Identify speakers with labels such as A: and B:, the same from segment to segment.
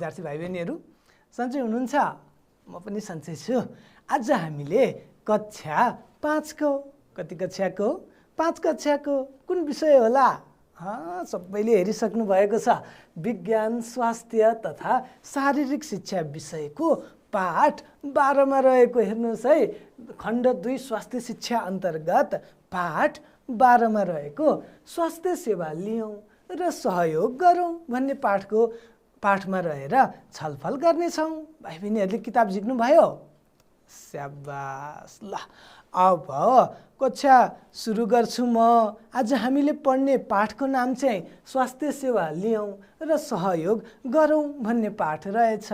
A: विद्यार्थी भाइ बहिनीहरू सन्चै हुनुहुन्छ? म पनि सन्चै छु। आज हामीले कक्षा 5 को कति कक्षाको 5 कक्षाको कुन विषय होला? सबैले हेरिसक्नु भएको छ। विज्ञान स्वास्थ्य तथा शारीरिक शिक्षा विषयको पाठ 12 मा रहेको हेर्नुहोस् है। खण्ड 2 स्वास्थ्य शिक्षा अन्तर्गत पाठ 12 मा रहेको स्वास्थ्य सेवा लियौँ र सहयोग गरौँ भन्ने पाठमा रहेर छलफल गर्नेछौँ। भाइ बहिनीहरूले किताब झिक्नुभयो? स्याबास। ल अब कक्षा सुरु गर्छु म। आज हामीले पढ्ने पाठको नाम चाहिँ स्वास्थ्य सेवा लियौँ र सहयोग गरौँ भन्ने पाठ रहेछ।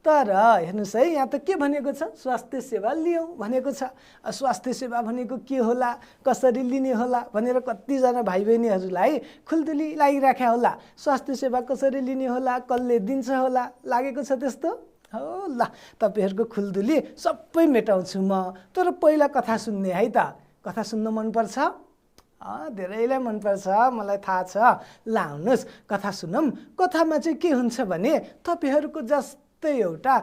A: तर हेर्नुहोस् है, यहाँ त के भनेको छ? स्वास्थ्य सेवा लियौँ भनेको छ। स्वास्थ्य सेवा भनेको के होला, कसरी लिने होला भनेर कतिजना भाइ बहिनीहरूलाई खुल्दुली लागिराख्या होला। स्वास्थ्य सेवा कसरी लिने होला, कसले दिन्छ होला, लागेको छ त्यस्तो? हो ल, तपाईँहरूको खुल्दुली सबै मेटाउँछु म। तर पहिला कथा सुन्ने है त। कथा सुन्न मनपर्छ? धेरैलाई मनपर्छ, मलाई थाहा छ। ल आउनुहोस् कथा सुनौँ। कथामा चाहिँ के हुन्छ भने तपाईँहरूको जस्तै एउटा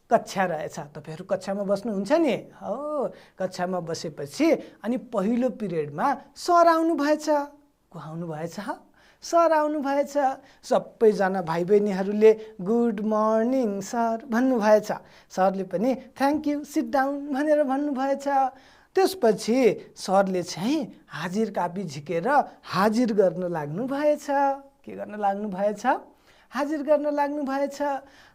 A: कक्षा रहेछ। तपाईँहरू कक्षामा बस्नुहुन्छ नि? हो, कक्षामा बसेपछि अनि पहिलो पिरियडमा सर आउनु भएछ। को आउनु भएछ? सर आउनु भएछ। सबैजना भाइ बहिनीहरूले गुड मर्निङ सर भन्नुभएछ। सरले पनि थ्याङ्क यू सिट डाउन भनेर भन्नुभएछ। त्यसपछि सरले चाहिँ हाजिर कापी झिकेर हाजिर गर्न लाग्नु भएछ। के गर्न लाग्नु भएछ? हाजिर गर्न लाग्नु भएछ।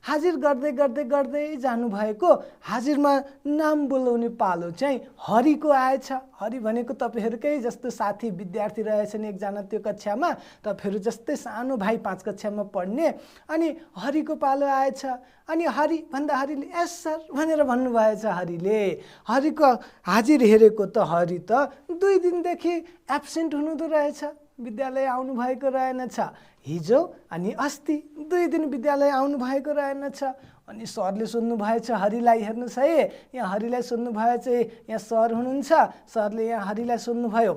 A: हाजिर गर्दै गर्दै गर्दै जानुभएको हाजिरमा नाम बोलाउने पालो चाहिँ हरिको आएछ। हरि भनेको तपाईँहरूकै जस्तो साथी विद्यार्थी रहेछन् एकजना त्यो कक्षामा। तपाईँहरू जस्तै सानो भाइ 5 कक्षामा पढ्ने। अनि हरिको पालो आएछ। अनि हरि भन्दा हरिले एस सर भनेर भन्नुभएछ। हरिले हरिको हाजिर हेरेको त हरि त 2 दिनदेखि एब्सेन्ट हुनुहुँदो रहेछ। विद्यालय आउनु भएको रहेनछ। हिजो अनि अस्ति 2 दिन विद्यालय आउनु भएको रहेनछ। अनि सरले सोध्नु भएछ हरिलाई। हेर्नुहोस् है, यहाँ हरिलाई सोध्नु भएछ। यहाँ सर हुनुहुन्छ। सरले यहाँ हरिलाई सोध्नुभयो।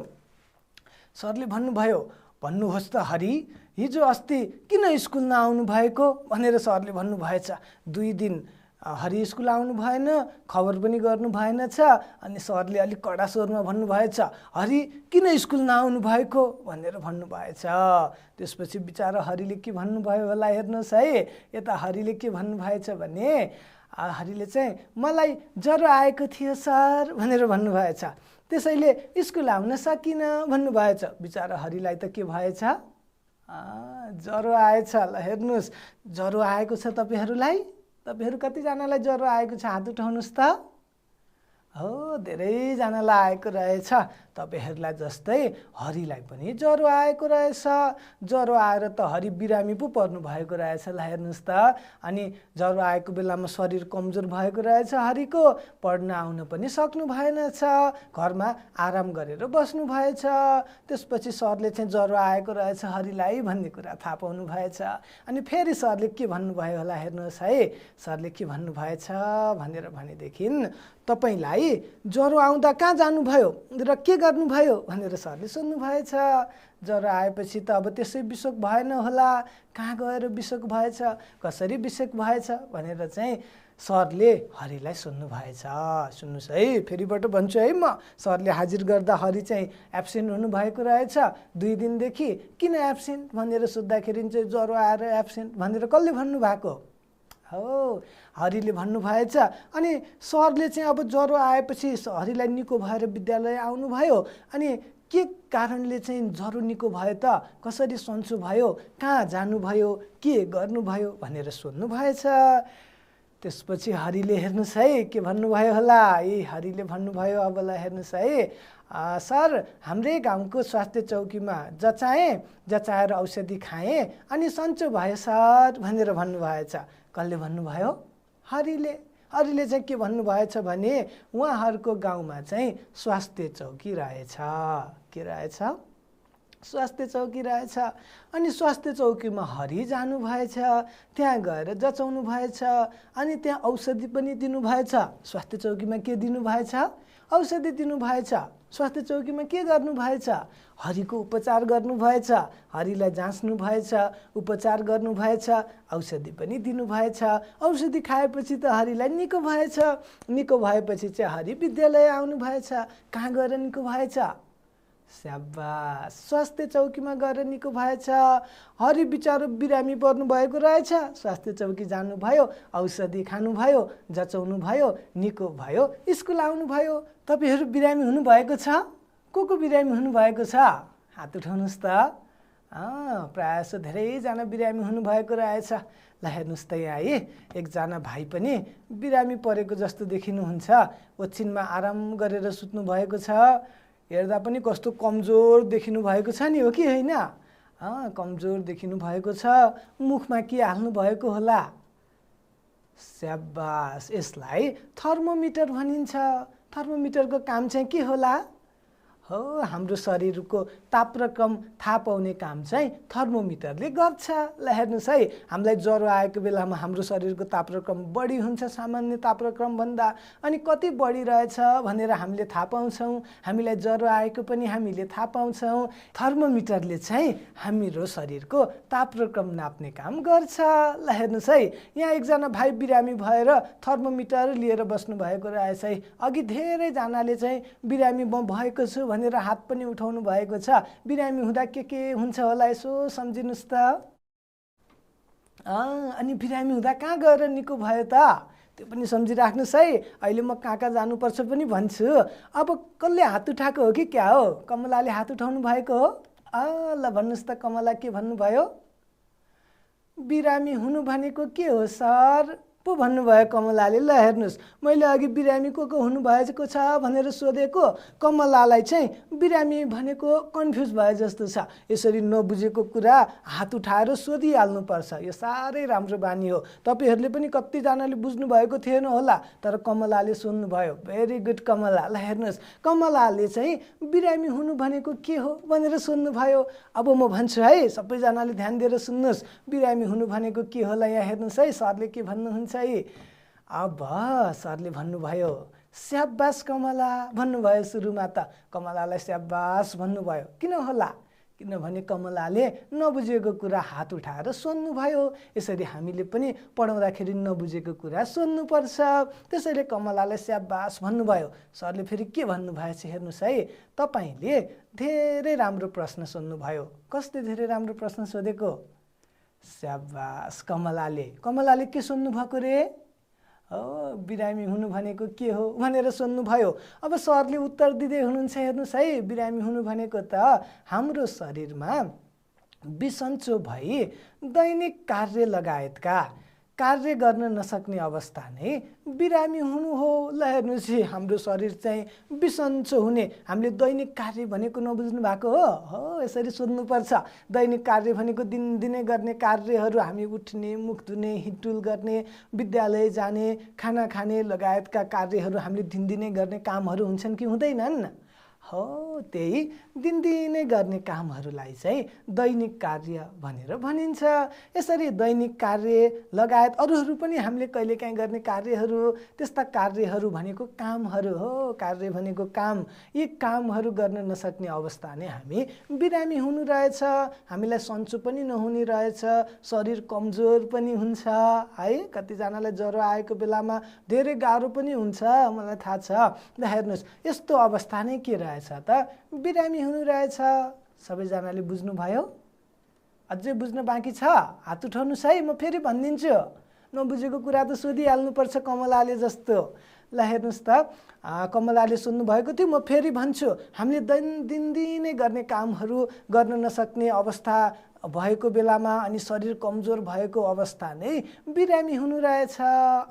A: सरले भन्नुभयो, भन्नुहोस् त हरि, हिजो अस्ति किन स्कुल नआउनु भएको भनेर सरले भन्नुभएछ। 2 दिन हरि स्कुल आउनु भएन, खबर पनि गर्नु भएनछ। अनि सरले अलिक कडा स्वरमा भन्नुभएछ, हरि किन स्कुल नआउनु भएको भनेर भन्नुभएछ। त्यसपछि बिचारा हरिले के भन्नुभयो होला हेर्नुहोस् है। यता हरिले के भन्नुभएछ भने हरिले चाहिँ मलाई ज्वरो आएको थियो सर भनेर भन्नुभएछ। त्यसैले स्कुल आउन सकिनँ भन्नुभएछ। बिचारा हरिलाई त के भएछ? ज्वरो आएछ। ल हेर्नुहोस्, ज्वरो आएको छ तपाईँहरूलाई? तपाईँहरू कतिजनालाई ज्वरो आएको छ? हात उठाउनुहोस् त। हो, धेरैजनालाई आएको रहेछ। तपाईँहरूलाई जस्तै हरिलाई पनि ज्वरो आएको रहेछ। ज्वरो आएर त हरि बिरामी पो पर्नु भएको रहेछ। ल हेर्नुहोस् त। अनि ज्वरो आएको बेलामा शरीर कमजोर भएको रहेछ हरिको। पढ्न आउन पनि सक्नु भएनछ। घरमा आराम गरेर बस्नु भएछ। त्यसपछि सरले चाहिँ ज्वरो आएको रहेछ हरिलाई भन्ने कुरा थाहा पाउनु भएछ। अनि फेरि सरले के भन्नुभयो होला हेर्नुहोस् है। सरले के भन्नुभएछ भनेर भनेदेखि, तपाईँलाई ज्वरो आउँदा कहाँ जानुभयो र के गर्नुभयो भनेर सरले सोध्नु भएछ। ज्वरो आएपछि त अब त्यसै बिसोक भएन होला, कहाँ गएर बिसोक भएछ, कसरी बिसोक भएछ भनेर चाहिँ सरले हरिलाई सोध्नु भएछ। सुन्नुहोस् है, फेरिबाट भन्छु है म। सरले हाजिर गर्दा हरि चाहिँ एब्सेन्ट हुनुभएको रहेछ 2 दिनदेखि। किन एब्सेन्ट भनेर सोद्धाखेरि चाहिँ ज्वरो आएर एब्सेन्ट भनेर कसले भन्नुभएको? हो, हरिले भन्नुभएछ। अनि सरले चाहिँ अब ज्वरो आएपछि हरिलाई निको भएर विद्यालय आउनुभयो। अनि के कारणले चाहिँ ज्वरो निको भयो त, कसरी सन्चो भयो, कहाँ जानुभयो, के गर्नुभयो भनेर सोध्नु भएछ। त्यसपछि हरिले हेर्नुहोस् है के भन्नुभयो होला। हरिले भन्नुभयो, अबलाई हेर्नुहोस् है, सर हाम्रै गाउँको स्वास्थ्य चौकीमा जचाएर औषधि खाएँ अनि सन्चो भयो सर भनेर भन्नुभएछ। कसले भन्नुभयो? हरिले। हरिले चाहिँ के भन्नुभएछ भने उहाँहरूको गाउँमा चाहिँ स्वास्थ्य चौकी रहेछ। के रहेछ? स्वास्थ्य चौकी रहेछ। अनि स्वास्थ्य चौकीमा हरि जानुभएछ, त्यहाँ गएर जचाउनु भएछ, अनि त्यहाँ औषधि पनि दिनुभएछ। स्वास्थ्य चौकीमा के दिनुभएछ? औषधि दिनुभएछ। स्वास्थ्य चौकीमा के गर्नुभएछ? हरिको उपचार गर्नुभएछ, हरिलाई जाँच्नु भएछ, उपचार गर्नुभएछ, औषधि पनि दिनुभएछ। औषधि खाएपछि त हरिलाई निको भएछ, निको भएपछि चाहिँ हरि विद्यालय आउनु भएछ। कहाँ गएर निको भएछ? स्याबास, स्वास्थ्य चौकीमा गएर निको भएछ। हरि बिचारो बिरामी पर्नु भएको रहेछ, स्वास्थ्य चौकी जानुभयो, औषधि खानुभयो, जचाउनु भयो, निको भयो, स्कुल आउनुभयो। तपाईहरू बिरामी हुनुभएको छ? को बिरामी हुनुभएको छ? हात उठाउनुहोस् त। प्रायः जसो धेरैजना बिरामी हुनुभएको रहेछ। ल हेर्नुहोस् त यहाँ है, एकजना भाइ पनि बिरामी परेको जस्तो देखिनुहुन्छ। ओछिनमा आराम गरेर सुत्नु भएको छ। हेर्दा पनि कस्तो कमजोर देखिनु भएको छ नि, हो कि होइन? कमजोर देखिनु भएको छ। मुखमा के हाल्नु भएको होला? स्याबास, यसलाई थर्मोमिटर भनिन्छ। थर्मोमिटरको काम चाहिँ के होला? हो, हाम्रो शरीरको तापक्रम थाहा पाउने काम चाहिँ थर्मोमिटरले गर्छ। ल हेर्नुहोस् है, हामीलाई ज्वरो आएको बेलामा हाम्रो शरीरको तापक्रम बढी हुन्छ सामान्य तापक्रम भन्दा। अनि कति बढी रहेछ भनेर हामीले थाहा पाउँछौँ। हामीलाई ज्वरो आएको पनि हामीले थाहा पाउँछौँ। थर्मोमिटरले चाहिँ हाम्रो शरीरको तापक्रम नाप्ने काम गर्छ। ल हेर्नुहोस् है, यहाँ एकजना भाइ बिरामी भएर थर्मोमिटर लिएर बस्नु भएको रहेछ है। अघि धेरैजनाले चाहिँ बिरामी म भएको छु भनेर हात पनि उठाउनु भएको छ। बिरामी हुँदा के हुन्छ होला यसो सम्झिनुहोस् त। अनि बिरामी हुँदा कहाँ गएर निको भयो त? त्यो पनि सम्झिराख्नुहोस् है। अहिले म कहाँ जानुपर्छ पनि भन्छु। अब कसले हात उठाएको हो कि क्या हो? कमलाले हात उठाउनु भएको हो? ल भन्नुहोस् त, कमला के भन्नुभयो? बिरामी हुनु भनेको के हो सर पो भन्नुभयो कमलाले। ल हेर्नुहोस्, मैले अघि बिरामी को हुनुभएको छ भनेर सोधेको, कमलालाई चाहिँ बिरामी भनेको कन्फ्युज भयो जस्तो छ। यसरी नबुझेको कुरा हात उठाएर सोधिहाल्नुपर्छ। यो साह्रै राम्रो बानी हो। तपाईँहरूले पनि कतिजनाले बुझ्नु भएको थिएन होला, तर कमलाले सोध्नुभयो। Very good Kamala. ल हेर्नुहोस्, कमलाले चाहिँ बिरामी हुनु भनेको के हो भनेर सोध्नुभयो। अब म भन्छु है, सबैजनाले ध्यान दिएर सुन्नुहोस्। बिरामी हुनु भनेको के होला यहाँ हेर्नुहोस् है, सरले के भन्नुहुन्छ है। अब सरले भन्नुभयो स्याबास कमला भन्नुभयो। सुरुमा त कमलालाई स्याबास भन्नुभयो। किन होला? किनभने कमलाले नबुझेको कुरा हात उठाएर सोध्नुभयो। यसरी हामीले पनि पढाउँदाखेरि नबुझेको कुरा सोध्नुपर्छ। त्यसैले कमलालाई स्याबास भन्नुभयो। सरले फेरि के भन्नुभएछ हेर्नुहोस् है, तपाईँले धेरै राम्रो प्रश्न सोध्नुभयो। कसले धेरै राम्रो प्रश्न सोधेको? स्याबास, कमलाले के सोध्नु भएको रे? बिरामी हुनु भनेको के हो भनेर सोध्नुभयो। अब सरले उत्तर दिँदै हुनुहुन्छ। हेर्नुहोस् है, बिरामी हुनु भनेको त हाम्रो शरीरमा बिसन्चो भई दैनिक कार्य लगायतका कार्य गर्न नसक्ने अवस्था नै बिरामी हुनु हो। ल हेर्नुहोस्, हाम्रो शरीर चाहिँ बिसन्चो हुने, हामीले दैनिक कार्य भनेको नबुझ्नु भएको हो? यसरी सोध्नुपर्छ। दैनिक कार्य भनेको दिनदिनै गर्ने कार्यहरू, हामी उठ्ने, मुख धुने, हिँडडुल गर्ने, विद्यालय जाने, खाना खाने लगायतका कार्यहरू हामीले दिनदिनै गर्ने कामहरू हुन्छन् कि हुँदैनन्? हो, त्यही दिनदिनै गर्ने कामहरूलाई चाहिँ दैनिक कार्य भनेर भनिन्छ। यसरी दैनिक कार्य लगायत अरूहरू पनि हामीले कहिलेकाहीँ गर्ने कार्यहरू, त्यस्ता कार्यहरू भनेको कामहरू हो। कार्य भनेको काम। यी कामहरू गर्न नसक्ने अवस्था नै हामी बिरामी हुनु रहेछ। हामीलाई सन्चो पनि नहुने रहेछ, शरीर कमजोर पनि हुन्छ है। कतिजनालाई ज्वरो आएको बेलामा धेरै गाह्रो पनि हुन्छ, मलाई थाहा छ। ल हेर्नुहोस्, यस्तो अवस्था नै के रहेछ त? बिरामी हुनु रहेछ। सबैजनाले बुझ्नुभयो? अझै बुझ्न बाँकी छ? हात उठाउनुहोस् है, म फेरि भनिदिन्छु। नबुझेको कुरा त सोधिहाल्नुपर्छ कमलाले जस्तो। ल हेर्नुहोस् त, कमलाले सोध्नु भएको थियो, म फेरि भन्छु। हामीले दिनदिनै गर्ने कामहरू गर्न नसक्ने अवस्था भएको बेलामा अनि शरीर कमजोर भएको अवस्था नै बिरामी हुनु रहेछ।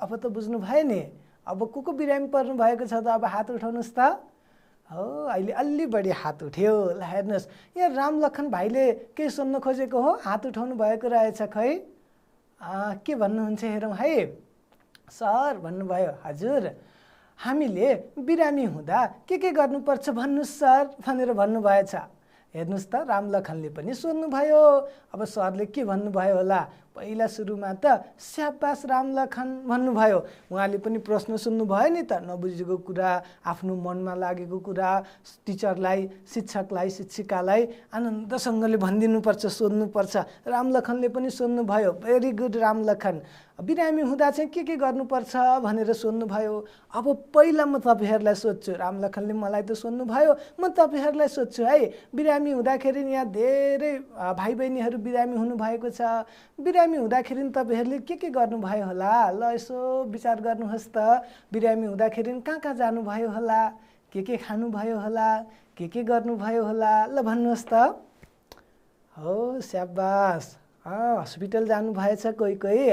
A: अब त बुझ्नु भयो नि? अब को बिरामी पर्नु भएको छ त? अब हात उठाउनुहोस् त। हो, अहिले अलि बढी हात उठ्यो। ल हेर्नुहोस्, यहाँ रामलखन भाइले केही सोध्न खोजेको हो, हात उठाउनु भएको रहेछ। खै के भन्नुहुन्छ हेरौँ है। सर भन्नुभयो, हजुर हामीले बिरामी हुँदा के गर्नुपर्छ भन्नुहोस् सर भनेर भन्नुभएछ। हेर्नुहोस् त रामलखनले पनि सोध्नुभयो। अब सरले के भन्नुभयो होला? पहिला सुरुमा त स्याबास रामलखन भन्नुभयो। उहाँले पनि प्रश्न सुन्नुभयो नि त, नबुझेको कुरा, आफ्नो मनमा लागेको कुरा टिचरलाई, शिक्षकलाई, शिक्षिकालाई आनन्दसँगले भनिदिनुपर्छ, सोध्नुपर्छ। रामलखनले पनि सोध्नुभयो। भेरी गुड रामलखन, बिरामी हुँदा चाहिँ के गर्नुपर्छ भनेर सोध्नुभयो। अब पहिला म तपाईँहरूलाई सोध्छु, रामलखनले मलाई त सोध्नुभयो, म तपाईँहरूलाई सोध्छु है। बिरामी हुँदाखेरि यहाँ धेरै भाइ बहिनीहरू बिरामी हुनुभएको छ। बिरामी हुँदाखेरि तपाईँहरूले के गर्नुभयो होला? ल यसो विचार गर्नुहोस् त। बिरामी हुँदाखेरि कहाँ जानुभयो होला? के खानुभयो होला? के गर्नुभयो होला? ल भन्नुहोस् त। हो स्याबास, हस्पिटल जानुभएछ कोही कोही,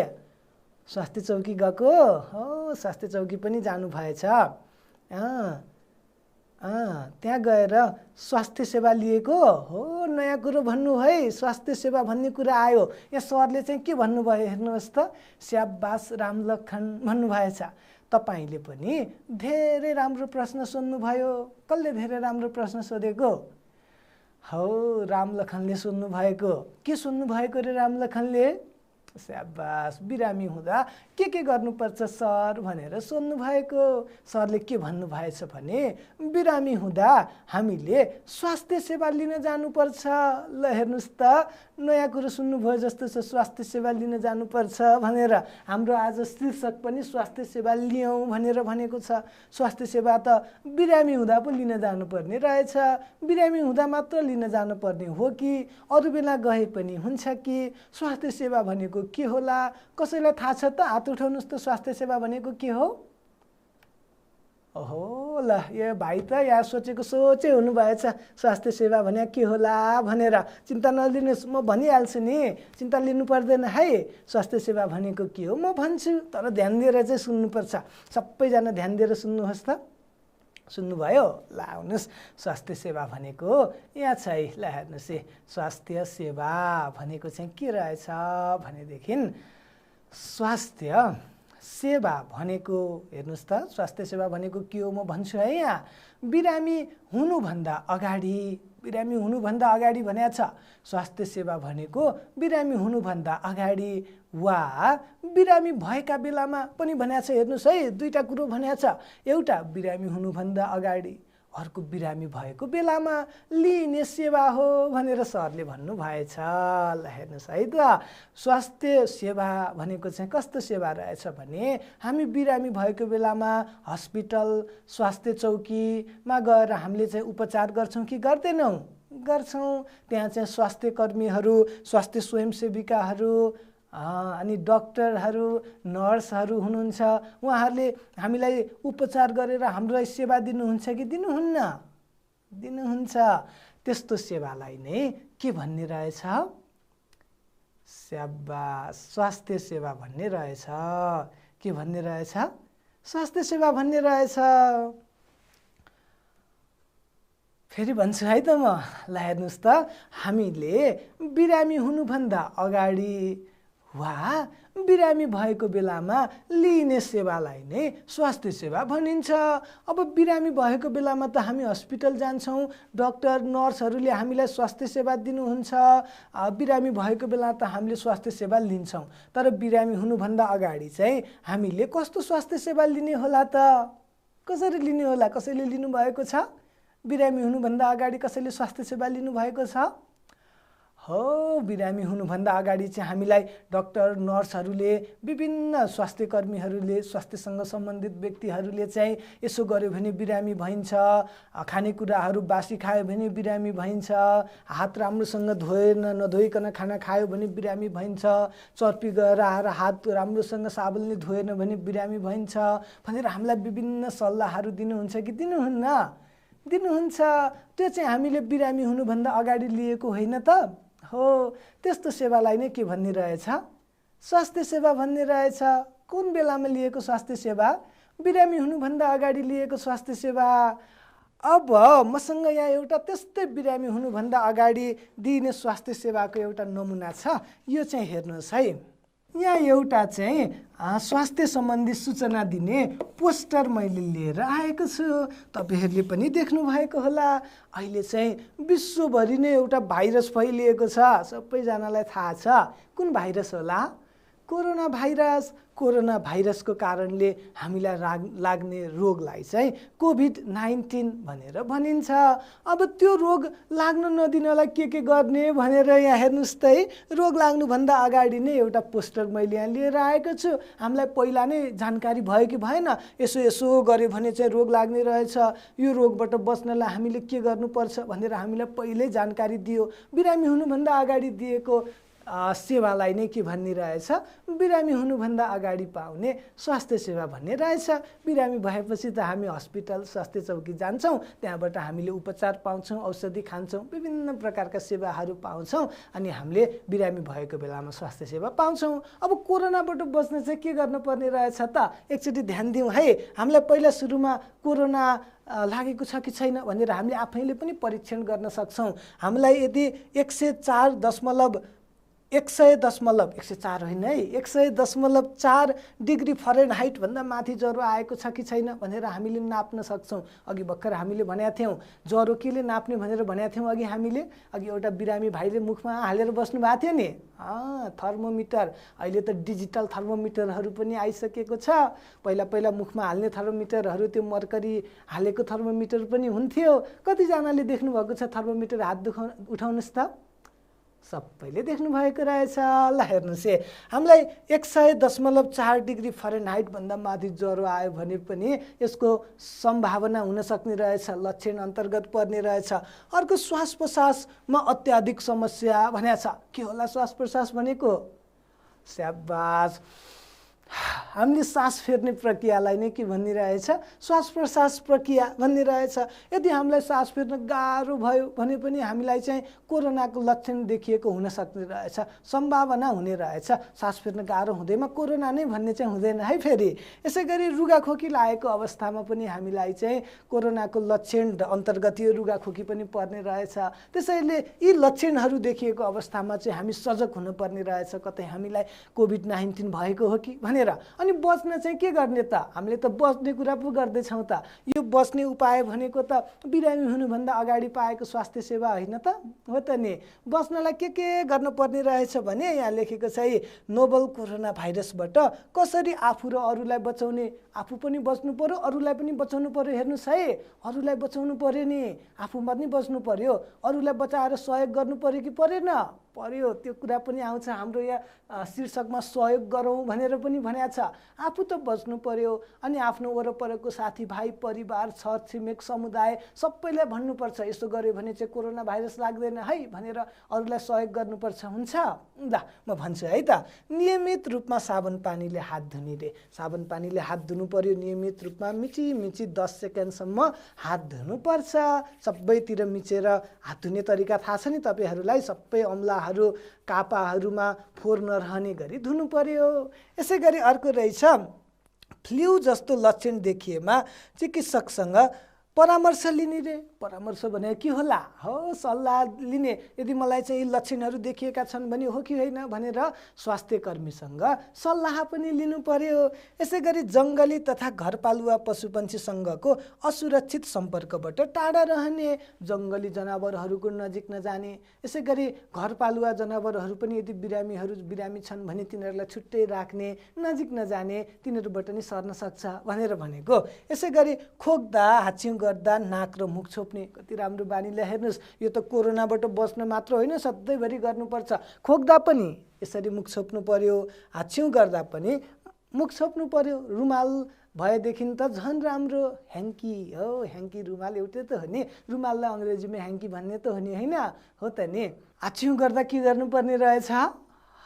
A: स्वास्थ्य चौकी गएको हो, स्वास्थ्य चौकी पनि जानुभएछ। त्यहाँ गएर स्वास्थ्य सेवा लिएको हो। नयाँ कुरो भन्नु है, स्वास्थ्य सेवा भन्ने कुरा आयो। यहाँ सरले चाहिँ के भन्नुभयो हेर्नुहोस् त, स्याबास रामलखन भन्नुभएछ। तपाईँले पनि धेरै राम्रो प्रश्न सोध्नुभयो। कसले धेरै राम्रो प्रश्न सोधेको? हो रामलखनले सोध्नुभएको। के सोध्नुभएको रे रामलखनले? स्याबास, बिरामी हुँदा के गर्नुपर्छ सर भनेर सोध्नु भएको। सरले के भन्नुभएछ भने बिरामी हुँदा हामीले स्वास्थ्य सेवा लिन जानुपर्छ। ल हेर्नुहोस् त, नयाँ कुरो सुन्नुभयो जस्तो छ, स्वास्थ्य सेवा लिन जानुपर्छ भनेर। हाम्रो आज शीर्षक पनि स्वास्थ्य सेवा लियौँ भनेर भनेको छ। स्वास्थ्य सेवा त बिरामी हुँदा पो लिन जानुपर्ने रहेछ। बिरामी हुँदा मात्र लिन जानुपर्ने हो कि अरू बेला गए पनि हुन्छ कि? स्वास्थ्य सेवा भनेको के होला? कसैलाई थाहा छ त? हात उठाउनुहोस् त। स्वास्थ्य सेवा भनेको के हो? ओहो ल, यो भाइ त यहाँ सोचै हुनुभएछ स्वास्थ्य सेवा भने के होला भनेर। चिन्ता नलिनुहोस्, म भनिहाल्छु नि, चिन्ता लिनु पर्दैन है। स्वास्थ्य सेवा भनेको के हो म भन्छु, तर ध्यान दिएर चाहिँ सुन्नुपर्छ। सबैजना ध्यान दिएर सुन्नुहोस् त। सुन्नुभयो? ल आउनुहोस्, स्वास्थ्य सेवा भनेको यहाँ छ है। ल हेर्नुहोस् है, स्वास्थ्य सेवा भनेको चाहिँ के रहेछ भनेदेखि, स्वास्थ्य सेवा भनेको हेर्नुहोस् त, स्वास्थ्य सेवा भनेको के हो म भन्छु है। यहाँ बिरामी हुनुभन्दा अगाडि भनेको छ। स्वास्थ्य सेवा भनेको बिरामी हुनुभन्दा अगाडि वा बिरामी भएका बेलामा पनि भनेको छ। हेर्नुहोस् है, दुईटा कुरो भनेको छ। एउटा बिरामी हुनुभन्दा अगाडि, अर्को बिरामी भएको बेलामा लिने सेवा हो भनेर सरले भन्नुभएछ। ल हेर्नुहोस् है त, स्वास्थ्य सेवा भनेको चाहिँ कस्तो सेवा रहेछ भने, हामी बिरामी भएको बेलामा हस्पिटल, स्वास्थ्य चौकीमा गएर हामीले चाहिँ उपचार गर्छौँ कि गर्दैनौँ? गर्छौँ। त्यहाँ चाहिँ स्वास्थ्य कर्मीहरू, स्वास्थ्य स्वयंसेविकाहरू, अनि डक्टरहरू, नर्सहरू हुनुहुन्छ। उहाँहरूले हामीलाई उपचार गरेर हामीलाई सेवा दिनुहुन्छ कि दिनुहुन्न? दिनुहुन्छ। त्यस्तो सेवालाई नै के भन्ने रहेछ? स्याबास, स्वास्थ्य सेवा भन्ने रहेछ। के भन्ने रहेछ? स्वास्थ्य सेवा भन्ने रहेछ। फेरि भन्छु है त म। ल हेर्नुहोस् त, हामीले बिरामी हुनुभन्दा अगाडि वा बिरामी भएको बेलामा लिने सेवालाई नै स्वास्थ्य सेवा भनिन्छ। अब बिरामी भएको बेलामा त हामी हस्पिटल जान्छौँ, डक्टर नर्सहरूले हामीलाई स्वास्थ्य सेवा दिनुहुन्छ। बिरामी भएको बेला त हामीले स्वास्थ्य सेवा लिन्छौँ। तर बिरामी हुनुभन्दा अगाडि चाहिँ हामीले कस्तो स्वास्थ्य सेवा लिने होला त? कसरी लिने होला? कसैले लिनुभएको छ? बिरामी हुनुभन्दा अगाडि कसैले स्वास्थ्य सेवा लिनुभएको छ? हो, बिरामी हुनुभन्दा अगाडि चाहिँ हामीलाई डक्टर नर्सहरूले, विभिन्न स्वास्थ्य कर्मीहरूले, स्वास्थ्यसँग सम्बन्धित व्यक्तिहरूले चाहिँ यसो गर्यो भने बिरामी भइन्छ, खानेकुराहरू बासी खायो भने बिरामी भइन्छ, हात राम्रोसँग नधोइकन खाना खायो भने बिरामी भइन्छ, चर्पी गएर आएर हात राम्रोसँग साबुनले धोएन भने बिरामी भइन्छ भनेर हामीलाई विभिन्न सल्लाहहरू दिनुहुन्छ कि दिनुहुन्न? दिनुहुन्छ। त्यो चाहिँ हामीले बिरामी हुनुभन्दा अगाडि लिएको होइन त? हो, त्यस्तो सेवालाई नै के भन्ने रहेछ? स्वास्थ्य सेवा भन्ने रहेछ। कुन बेलामा लिएको स्वास्थ्य सेवा? बिरामी हुनुभन्दा अगाडि लिएको स्वास्थ्य सेवा। अब मसँग यहाँ एउटा त्यस्तै बिरामी हुनुभन्दा अगाडि दिइने स्वास्थ्य सेवाको एउटा नमुना छ। यो चाहिँ हेर्नुहोस् है। यहाँ एउटा चाहिँ स्वास्थ्य सम्बन्धी सूचना दिने पोस्टर मैले लिएर आएको छु। तपाईहरूले पनि देख्नुभएको होला। अहिले चाहिँ विश्वभरि नै एउटा भाइरस फैलिएको छ, सबैजनालाई थाहा छ। कुन भाइरस होला? Corona virus. कोरोना भाइरसको कारणले हामीलाई लाग्ने रोगलाई चाहिँ कोभिड-19 भनेर भनिन्छ। अब त्यो रोग लाग्न नदिनलाई के गर्ने भनेर यहाँ हेर्नुहोस् त है, रोग लाग्नुभन्दा अगाडि नै एउटा पोस्टर मैले यहाँ लिएर आएको छु। हामीलाई पहिला नै जानकारी भयो कि भएन? यसो गऱ्यो भने चाहिँ रोग लाग्ने रहेछ, यो रोगबाट बच्नलाई हामीले के गर्नुपर्छ भनेर हामीलाई पहिल्यै जानकारी दियो। बिरामी हुनुभन्दा अगाडि दिएको सेवालाई नै के भन्ने रहेछ? बिरामी हुनुभन्दा अगाडि पाउने स्वास्थ्य सेवा भन्ने रहेछ। बिरामी भएपछि त हामी हस्पिटल स्वास्थ्य चौकी जान्छौँ, त्यहाँबाट हामीले उपचार पाउँछौँ, औषधि खान्छौँ, विभिन्न प्रकारका सेवाहरू पाउँछौँ, अनि हामीले बिरामी भएको बेलामा स्वास्थ्य सेवा पाउँछौँ। अब कोरोनाबाट बच्न चाहिँ के गर्नुपर्ने रहेछ त? एकचोटि ध्यान दिउँ है। हामीलाई पहिला सुरुमा कोरोना लागेको छ कि छैन भनेर हामीले आफैले पनि परीक्षण गर्न सक्छौँ। हामीलाई यदि 100.4 डिग्री फरेनहाइट भन्दा माथि ज्वरो आएको छ कि छैन भनेर हामीले नाप्न सक्छौँ। अघि भर्खर हामीले भनेका थियौँ ज्वरो केले नाप्ने भनेर भनेका थियौँ। अघि एउटा बिरामी भाइले मुखमा हालेर बस्नु भएको थियो नि, थर्मोमिटर। अहिले त डिजिटल थर्मोमिटरहरू पनि आइसकेको छ। पहिला मुखमा हाल्ने थर्मोमिटरहरू, त्यो मर्करी हालेको थर्मोमिटर पनि हुन्थ्यो। कतिजनाले देख्नुभएको छ थर्मोमिटर? हात उठाउनुहोस् त। सबैले देख्नुभएको रहेछ। ल हेर्नुहोस् है, हामीलाई 100.4 डिग्री फरेनहाइट भन्दा माथि ज्वरो आयो भने पनि यसको सम्भावना हुन सक्ने रहेछ, लक्षण अन्तर्गत पर्ने रहेछ। अर्को श्वास प्रश्वासमा अत्याधिक समस्या भनेको छ। के होला श्वास प्रश्वास भनेको? स्याबास, हामीले सास फेर्ने प्रक्रियालाई नै के भन्ने रहेछ? श्वास प्रश्वास प्रक्रिया भन्ने रहेछ। यदि हामीलाई सास फेर्न गाह्रो भयो भने पनि हामीलाई चाहिँ कोरोनाको लक्षण देखिएको हुन सक्ने रहेछ, सम्भावना हुने रहेछ। सास फेर्न गाह्रो हुँदैमा कोरोना नै भन्ने चाहिँ हुँदैन है। फेरि यसै गरी रुगाखोकी लागेको अवस्थामा पनि हामीलाई चाहिँ कोरोनाको लक्षण अन्तर्गत यो रुगाखोकी पनि पर्ने रहेछ। त्यसैले यी लक्षणहरू देखिएको अवस्थामा चाहिँ हामी सजग हुनुपर्ने रहेछ, कतै हामीलाई कोभिड-19 भएको हो कि भनेर। अनि बच्न चाहिँ के गर्ने त? हामीले त बच्ने कुरा पो गर्दैछौँ त। यो बच्ने उपाय भनेको त बिरामी हुनुभन्दा अगाडि पाएको स्वास्थ्य सेवा होइन त? हो त नि। बच्नलाई के गर्नुपर्ने रहेछ भने यहाँ लेखेको छ है, नोभल कोरोना भाइरसबाट कसरी आफू र अरूलाई बचाउने। आफू पनि बच्नु पर्यो, अरूलाई पनि बचाउनु पर्यो। हेर्नुहोस् है, अरूलाई बचाउनु पर्यो नि, आफू पनि बच्नु पर्यो, अरूलाई बचाएर सहयोग गर्नु पर्यो कि परेन? पर्यो। त्यो कुरा पनि आउँछ हाम्रो यहाँ शीर्षकमा, सहयोग गरौँ भनेर पनि भनेको छ। आफू त बच्नु पर्यो, अनि आफ्नो वरपरको साथीभाइ, परिवार, छर छिमेक, समुदाय सबैलाई भन्नुपर्छ यसो गर्यो भने चाहिँ कोरोना भाइरस लाग्दैन है भनेर अरूलाई सहयोग गर्नुपर्छ। हुन्छ ल म भन्छु है त। नियमित रूपमा साबुन पानीले हात धुने रे। साबुन पानीले हात धुनु पर्यो नियमित रूपमा। मिची 10 सेकेन्डसम्म हात धुनुपर्छ। सबैतिर मिचेर हात धुने तरिका थाहा छ नि तपाईँहरूलाई? सबै अम्लाहरू कापाहरूमा फोहोर नरहने गरी धुनु पर्यो। यसै गरी अर्को रहेछ, फ्लू जस्तो लक्षण देखिएमा चिकित्सकसँग परामर्श लिने रे। परामर्श भने के होला? हो, सल्लाह लिने। यदि मलाई चाहिँ यी लक्षणहरू देखिएका छन् भने हो कि होइन भनेर स्वास्थ्य कर्मीसँग सल्लाह पनि लिनु पर्यो। यसै गरी जङ्गली तथा घरपालुवा पशुपन्छीसँगको असुरक्षित सम्पर्कबाट टाढा रहने। जङ्गली जनावरहरूको नजिक नजाने। यसै गरी घरपालुवा जनावरहरू पनि यदि बिरामी छन् भने तिनीहरूलाई छुट्टै राख्ने, नजिक नजाने, तिनीहरूबाट नि सर्न सक्छ भनेर भनेको। यसै गरी खोक्दा, हाच्छिउँ गर्दा नाक र मुख छोप्ने। कति राम्रो बानीले। हेर्नुहोस्, यो त कोरोनाबाट बच्न मात्र होइन, सधैँभरि गर्नुपर्छ। खोक्दा पनि यसरी मुख छोप्नु पर्यो, हाच्छिउँ गर्दा पनि मुख छोप्नु पर्यो। रुमाल भएदेखि त झन् राम्रो। ह्याङ्की हो, ह्याङ्की रुमाल एउटै त हो नि। रुमाललाई अङ्ग्रेजीमा ह्याङ्की भन्ने त हो नि, होइन? हो त नि। हाच्छिउँ गर्दा के गर्नुपर्ने रहेछ?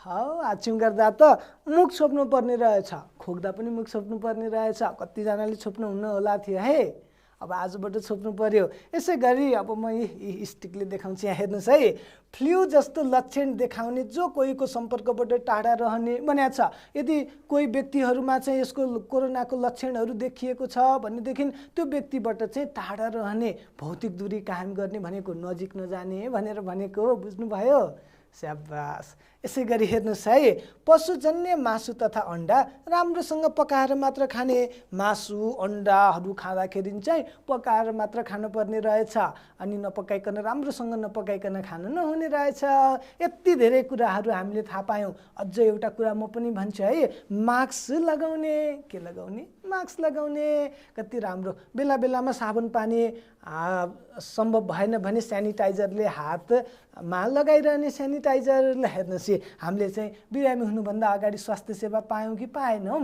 A: हो, हाच्छिउँ गर्दा त मुख छोप्नु पर्ने रहेछ। खोक्दा पनि मुख छोप्नु पर्ने रहेछ। कतिजनाले छोप्नु हुन्न होला थियो है, अब आजबाट छोप्नु पर्यो। यसै गरी अब म स्टिकले देखाउँछु, यहाँ हेर्नुहोस् है। फ्लू जस्तो लक्षण देखाउने जो कोहीको सम्पर्कबाट टाढा रहने भनेको छ। यदि कोही व्यक्तिहरूमा चाहिँ यसको कोरोनाको लक्षणहरू देखिएको छ भनेदेखि त्यो व्यक्तिबाट चाहिँ टाढा रहने, भौतिक दूरी कायम गर्ने भनेको, नजिक नजाने भनेर भनेको। बुझ्नुभयो? स्याबास। यसै गरी हेर्नुहोस् है, पशुजन्य मासु तथा अन्डा राम्रोसँग पकाएर मात्र खाने, मासु अन्डाहरू खाँदाखेरि चाहिँ पकाएर मात्र खानुपर्ने रहेछ, अनि नपकाइकन राम्रोसँग नपकाइकन खानु नहुने रहेछ। यति धेरै कुराहरू हामीले थाहा पायौँ। अझ एउटा कुरा म पनि भन्छु है, मास्क लगाउने। के लगाउने? मास्क लगाउने। कति राम्रो। बेला बेलामा साबुन पानी, सम्भव भएन भने सेनिटाइजरले हातमा लगाइरहने सेनिटाइजरलाई हेर्नुहोस्, हामीले चाहिँ बिरामी हुनुभन्दा अगाडि स्वास्थ्य सेवा पायौँ कि पाएनौँ?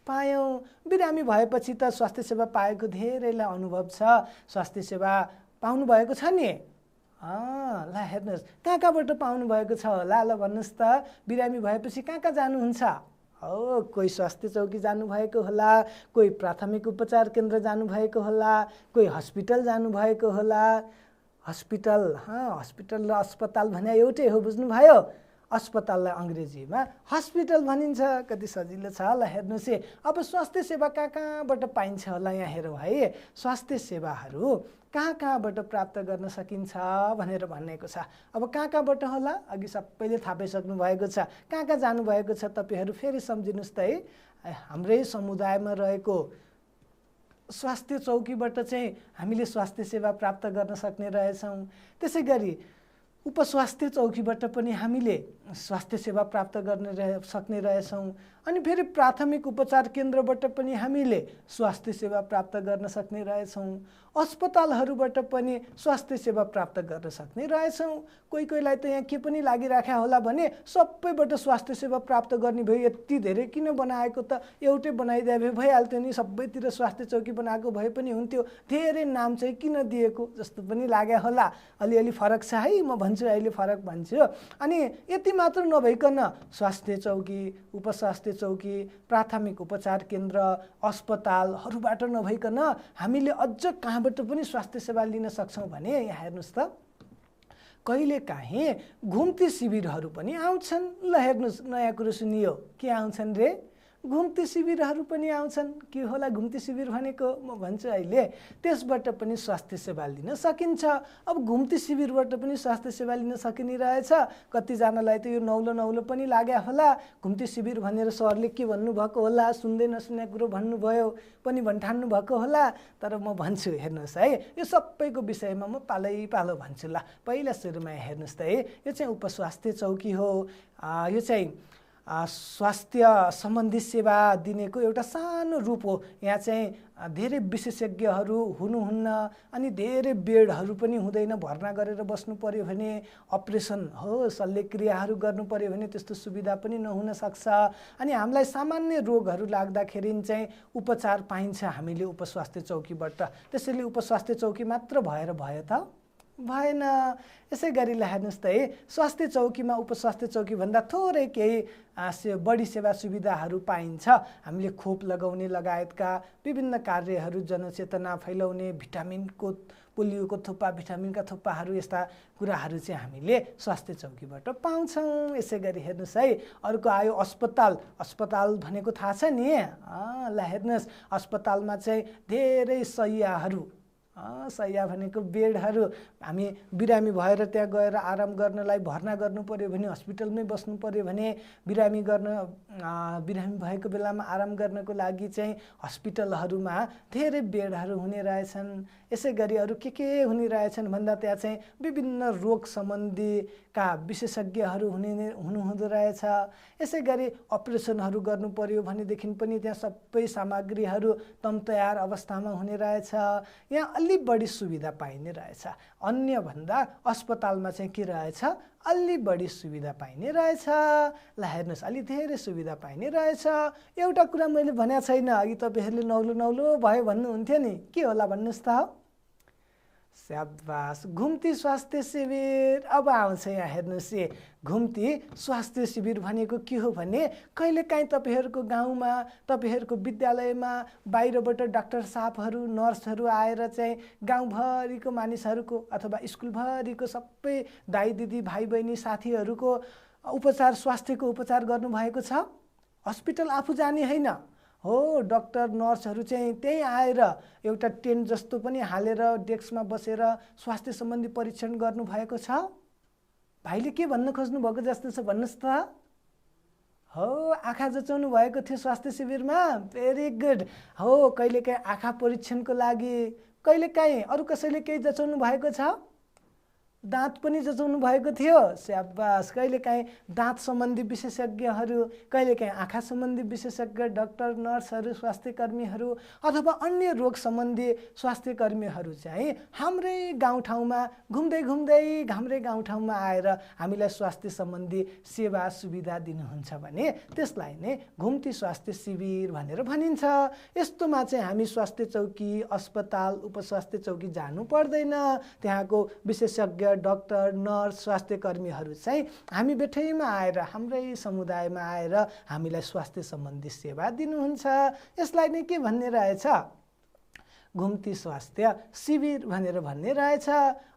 A: पायौँ। बिरामी भएपछि त स्वास्थ्य सेवा पाएको धेरैलाई अनुभव छ। स्वास्थ्य सेवा पाउनु भएको छ नि? ल हेर्नुहोस्, कहाँ कहाँबाट पाउनु भएको छ होला? ल भन्नुहोस् त। बिरामी भएपछि कहाँ कहाँ जानुहुन्छ? कोही स्वास्थ्य चौकी जानुभएको होला, कोही प्राथमिक उपचार केन्द्र जानुभएको होला, कोही हस्पिटल जानुभएको होला। हस्पिटल, हस्पिटल र अस्पताल भने एउटै हो, बुझ्नुभयो? अस्पताललाई अङ्ग्रेजीमा हस्पिटल भनिन्छ। कति सजिलो छ। ल हेर्नुहोस् है, अब स्वास्थ्य सेवा कहाँ कहाँबाट पाइन्छ होला? यहाँ हेरौँ है, स्वास्थ्य सेवाहरू कहाँ कहाँबाट प्राप्त गर्न सकिन्छ भनेर भनेको छ। अब कहाँ कहाँबाट होला? अघि सबैले थाहा पाइसक्नु भएको छ। कहाँ कहाँ जानुभएको छ तपाईँहरू फेरि सम्झिनुहोस् त है। हाम्रै समुदायमा रहेको स्वास्थ्य चौकीबाट चाहिँ हामीले स्वास्थ्य सेवा प्राप्त गर्न सक्ने रहेछौँ। त्यसै गरी उपस्वास्थ्य चौकीबाट पनि हामीले स्वास्थ्य सेवा प्राप्त गर्न सक्ने रहेछौँ। अनि फेरि प्राथमिक उपचार केन्द्रबाट पनि हामीले स्वास्थ्य सेवा प्राप्त गर्न सक्ने रहेछौँ। अस्पतालहरूबाट पनि स्वास्थ्य सेवा प्राप्त गर्न सक्ने रहेछौँ। कोही कोहीलाई त यहाँ के पनि लागिराख्या होला भने सबैबाट स्वास्थ्य सेवा प्राप्त गर्ने भयो। यति धेरै किन बनाएको त? एउटै बनाइदिए भए भइहाल्थ्यो नि। सबैतिर स्वास्थ्य चौकी बनाएको भए पनि हुन्थ्यो। धेरै नाम चाहिँ किन दिएको जस्तो पनि लाग्यो होला। अलिअलि फरक छ है, म भन्छु अहिले फरक भन्छु। अनि यति मात्र नभइकन स्वास्थ्य चौकी, उपस्वास्थ्य चौकी, प्राथमिक उपचार केन्द्र, अस्पतालहरूबाट नभइकन हामीले अझ कहाँबाट पनि स्वास्थ्य सेवा लिन सक्छौँ भने यहाँ हेर्नुहोस् त, कहिलेकाहीँ घुम्ती शिविरहरू पनि आउँछन्। ल हेर्नुहोस्, नयाँ कुरो सुनियो। के आउँछन् रे? घुम्ती शिविरहरू पनि आउँछन्। के होला घुम्ती शिविर भनेको? म भन्छु अहिले। त्यसबाट पनि स्वास्थ्य सेवा लिन सकिन्छ। अब घुम्ती शिविरबाट पनि स्वास्थ्य सेवा लिन सकिने रहेछ। कतिजनालाई त यो नौलो नौलो पनि लाग्यो होला। घुम्ती शिविर भनेर सरले के भन्नुभएको होला? सुन्दै नसुने कुरो भन्नुभयो पनि भन्ठान्नु भएको होला। तर म भन्छु हेर्नुहोस् है, यो सबैको विषयमा म पालै पालो भन्छु। ल पहिला सुरुमा हेर्नुहोस् त है, यो चाहिँ उपस्वास्थ्य चौकी हो। यो चाहिँ स्वास्थ्य सम्बन्धी सेवा दिनेको एउटा सानो रूप हो। यहाँ चाहिँ धेरै विशेषज्ञहरू हुनुहुन्न, अनि धेरै बेडहरू पनि हुँदैन। भर्ना गरेर बस्नु पर्यो भने, अपरेसन हो शल्यक्रियाहरू गर्नु पर्यो भने त्यस्तो सुविधा पनि नहुन सक्छ। अनि हामीलाई सामान्य रोगहरू लाग्दाखेरि चाहिँ उपचार पाइन्छ हामीले उपस्वास्थ्य चौकीबाट। त्यसैले उपस्वास्थ्य चौकी मात्र भएर भयो त? भएन। यसै गरी हेर्नुहोस् त है, स्वास्थ्य चौकीमा उपस्वास्थ्य चौकी भन्दा थोरै केही बढी सेवा सुविधाहरू पाइन्छ। हामीले खोप लगाउने लगायतका विभिन्न कार्यहरू, जनचेतना फैलाउने, भिटामिनको, पोलियोको थोपा, भिटामिनका थोपाहरू, यस्ता कुराहरू चाहिँ हामीले स्वास्थ्य चौकीबाट पाउँछौँ। यसै गरी हेर्नुहोस् है, अर्को आयो अस्पताल। अस्पताल भनेको थाहा छ नि? ल हेर्नुहोस्, अस्पतालमा चाहिँ धेरै शय्याहरू, शय्या भनेको बेडहरू, हामी बिरामी भएर त्यहाँ गएर आराम गर्नलाई भर्ना गर्नु पर्यो भने, हस्पिटलमै बस्नु पर्यो भने, बिरामी भएको बेलामा आराम गर्नको लागि चाहिँ हस्पिटलहरूमा धेरै बेडहरू हुने रहेछन्। यसै गरी अरू के हुने रहेछन् भन्दा त्यहाँ चाहिँ विभिन्न रोग सम्बन्धीका विशेषज्ञहरू हुनुहुँदो रहेछ। यसै गरी अपरेसनहरू गर्नु पर्यो भनेदेखि पनि त्यहाँ सबै सामग्रीहरू तम तयार अवस्थामा हुने रहेछ। यहाँ अलि बढी सुविधा पाइने रहेछ। अन्यभन्दा अस्पतालमा चाहिँ के रहेछ? अलि बढी सुविधा पाइने रहेछ। ल हेर्नुहोस्, अलि धेरै सुविधा पाइने रहेछ। एउटा कुरा मैले भनेको छैन, अघि तपाईँहरूले नौलो नौलो भयो भन्नुहुन्थ्यो नि, के होला भन्नुहोस् त? स्याबास, घुम्ती स्वास्थ्य शिविर। अब आउँछ यहाँ हेर्नुहोस्, घुम्ती स्वास्थ्य शिविर भनेको के हो भने, कहिलेकाहीँ तपाईँहरूको गाउँमा, तपाईँहरूको विद्यालयमा बाहिरबाट डाक्टर साहबहरू, नर्सहरू आएर चाहिँ गाउँभरिको मानिसहरूको अथवा स्कुलभरिको सबै दाइ दिदी भाइ बहिनी साथीहरूको उपचार, स्वास्थ्यको उपचार गर्नुभएको छ। हस्पिटल आफू जाने होइन हो, डाक्टर नर्सहरू चाहिँ त्यहीँ आएर एउटा टेन्ट जस्तो पनि हालेर डेस्कमा बसेर स्वास्थ्य सम्बन्धी परीक्षण गर्नुभएको छ। भाइले के भन्न खोज्नु भएको जस्तो छ भन्नुहोस् त? हो, आँखा जचाउनु भएको थियो स्वास्थ्य शिविरमा। Very good. हो, कहिलेकाहीँ आँखा परीक्षणको लागि, कहिलेकाहीँ अरू कसैले केही जचाउनु भएको छ? दाँत पनि जचाउनु भएको थियो। स्याबास। कहिलेकाहीँ दाँत सम्बन्धी विशेषज्ञहरू, कहिलेकाहीँ आँखा सम्बन्धी विशेषज्ञ, डाक्टर, नर्सहरू, स्वास्थ्य कर्मीहरू अथवा अन्य रोग सम्बन्धी स्वास्थ्य कर्मीहरू चाहिँ हाम्रै गाउँठाउँमा घुम्दै घुम्दै हाम्रै गाउँठाउँमा आएर हामीलाई स्वास्थ्य सम्बन्धी सेवा सुविधा दिनुहुन्छ भने त्यसलाई नै घुम्ती स्वास्थ्य शिविर भनेर भनिन्छ। यस्तोमा चाहिँ हामी स्वास्थ्य चौकी, अस्पताल, उपस्वास्थ्य चौकी जानु पर्दैन। त्यहाँको विशेषज्ञ, डाक्टर, नर्स, स्वास्थ्य कर्मीहरू चाहिँ हामी बेठैमा आएर, हाम्रै समुदायमा आएर हामीलाई स्वास्थ्य सम्बन्धी सेवा दिनुहुन्छ। यसलाई नै के भन्ने रहेछ? घुम्ती स्वास्थ्य शिविर भनेर भन्ने रहेछ।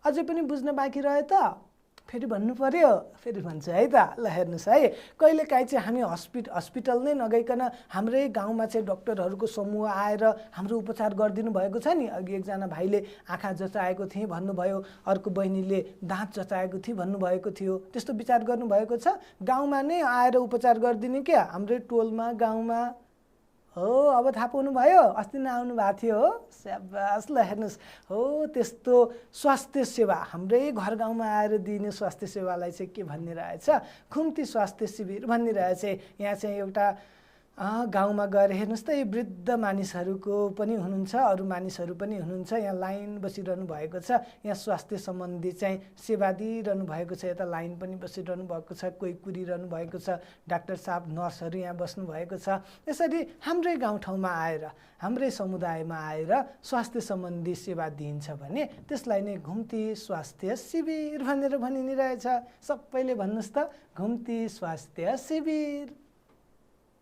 A: अझै पनि बुझ्न बाँकी रह्यो त? फेरि भन्नु पर्यो? फेरि भन्छु है त। ल हेर्नुहोस् है, कहिलेकाहीँ चाहिँ हामी हस्पिटल नै नगइकन हाम्रै गाउँमा चाहिँ डाक्टरहरूको समूह आएर हाम्रो उपचार गरिदिनु भएको छ नि। अघि एकजना भाइले आँखा जचाएको थिएँ भन्नुभयो, अर्को बहिनीले दाँत जचाएको थिएँ भन्नुभएको थियो। त्यस्तो विचार गर्नुभएको छ? गाउँमा नै आएर उपचार गरिदिने क्या, हाम्रै टोलमा, गाउँमा। हो, अब थाहा पाउनु भयो? अस्ति नआउनु भएको थियो हो? स्याबास। ल हेर्नुहोस्, हो त्यस्तो स्वास्थ्य सेवा हाम्रै घर गाउँमा आएर दिने स्वास्थ्य सेवालाई चाहिँ के भन्ने रहेछ? घुम्ती स्वास्थ्य शिविर भन्ने रहेछ। यहाँ चाहिँ एउटा गाउँमा गएर हेर्नुहोस् त, यो वृद्ध मानिसहरूको पनि हुनुहुन्छ, अरू मानिसहरू पनि हुनुहुन्छ। यहाँ लाइन बसिरहनु भएको छ। यहाँ स्वास्थ्य सम्बन्धी चाहिँ सेवा दिइरहनु भएको छ। यता लाइन पनि बसिरहनु भएको छ, कोही कुरिरहनु भएको छ। डाक्टर साहब, नर्सहरू यहाँ बस्नु भएको छ। यसरी हाम्रै गाउँठाउँमा आएर, हाम्रै समुदायमा आएर स्वास्थ्य सम्बन्धी सेवा दिइन्छ भने त्यसलाई नै घुम्ती स्वास्थ्य शिविर भनेर भनिने रहेछ। सबैले भन्नुहोस् त, घुम्ती स्वास्थ्य शिविर।